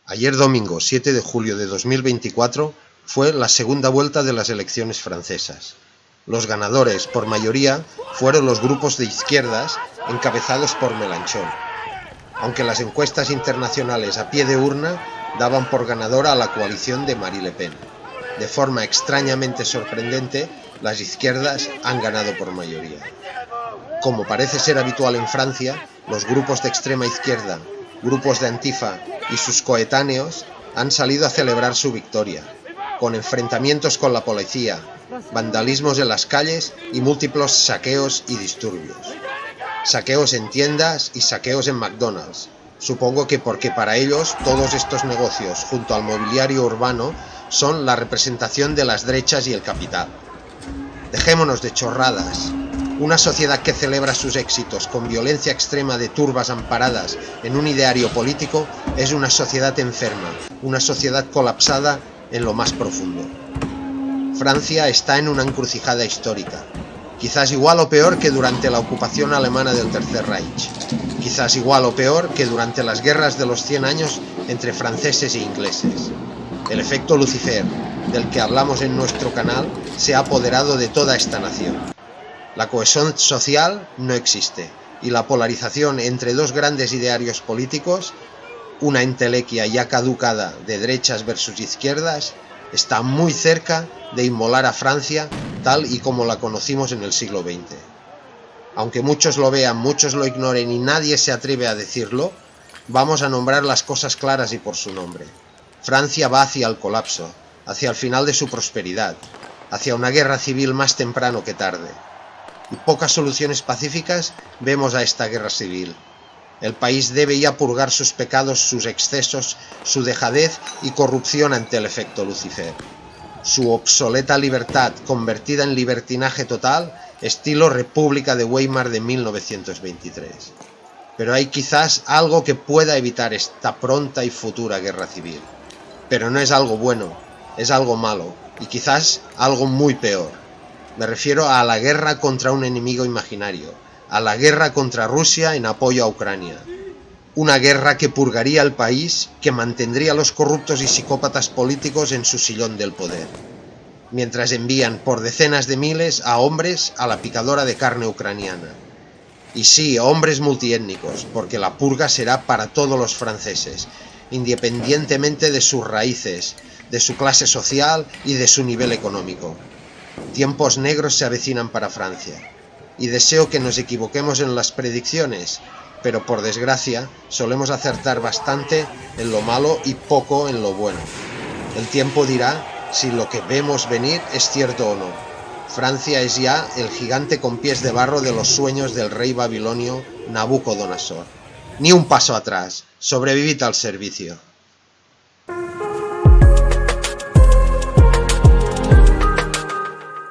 Ayer domingo 7 de julio de 2024 fue la segunda vuelta de las elecciones francesas. Los ganadores, por mayoría, fueron los grupos de izquierdas encabezados por Mélenchon, aunque las encuestas internacionales a pie de urna daban por ganadora a la coalición de Marine Le Pen. De forma extrañamente sorprendente, las izquierdas han ganado por mayoría. Como parece ser habitual en Francia, los grupos de extrema izquierda, grupos de Antifa y sus coetáneos han salido a celebrar su victoria, con enfrentamientos con la policía, vandalismos en las calles y múltiples saqueos y disturbios. Saqueos en tiendas y saqueos en McDonald's. Supongo que porque para ellos todos estos negocios, junto al mobiliario urbano, son la representación de las derechas y el capital. Dejémonos de chorradas. Una sociedad que celebra sus éxitos con violencia extrema de turbas amparadas en un ideario político es una sociedad enferma, una sociedad colapsada en lo más profundo. Francia está en una encrucijada histórica, quizás igual o peor que durante la ocupación alemana del Tercer Reich, quizás igual o peor que durante las guerras de los 100 años entre franceses e ingleses. El efecto Lucifer, del que hablamos en nuestro canal, se ha apoderado de toda esta nación. La cohesión social no existe, y la polarización entre dos grandes idearios políticos, una entelequia ya caducada de derechas versus izquierdas, está muy cerca de inmolar a Francia tal y como la conocimos en el siglo XX. Aunque muchos lo vean, muchos lo ignoren y nadie se atreve a decirlo, vamos a nombrar las cosas claras y por su nombre. Francia va hacia el colapso, hacia el final de su prosperidad, hacia una guerra civil más temprano que tarde. Y pocas soluciones pacíficas vemos a esta guerra civil. El país debe ya purgar sus pecados, sus excesos, su dejadez y corrupción ante el efecto Lucifer. Su obsoleta libertad convertida en libertinaje total, estilo República de Weimar de 1923. Pero hay quizás algo que pueda evitar esta pronta y futura guerra civil. Pero no es algo bueno, es algo malo, y quizás algo muy peor. Me refiero a la guerra contra un enemigo imaginario, a la guerra contra Rusia en apoyo a Ucrania. Una guerra que purgaría el país, que mantendría a los corruptos y psicópatas políticos en su sillón del poder, mientras envían por decenas de miles a hombres a la picadora de carne ucraniana. Y sí, hombres multiétnicos, porque la purga será para todos los franceses, independientemente de sus raíces, de su clase social y de su nivel económico. Tiempos negros se avecinan para Francia, y deseo que nos equivoquemos en las predicciones, pero por desgracia solemos acertar bastante en lo malo y poco en lo bueno. El tiempo dirá si lo que vemos venir es cierto o no. Francia es ya el gigante con pies de barro de los sueños del rey babilonio Nabucodonosor. Ni un paso atrás, sobrevivid al servicio.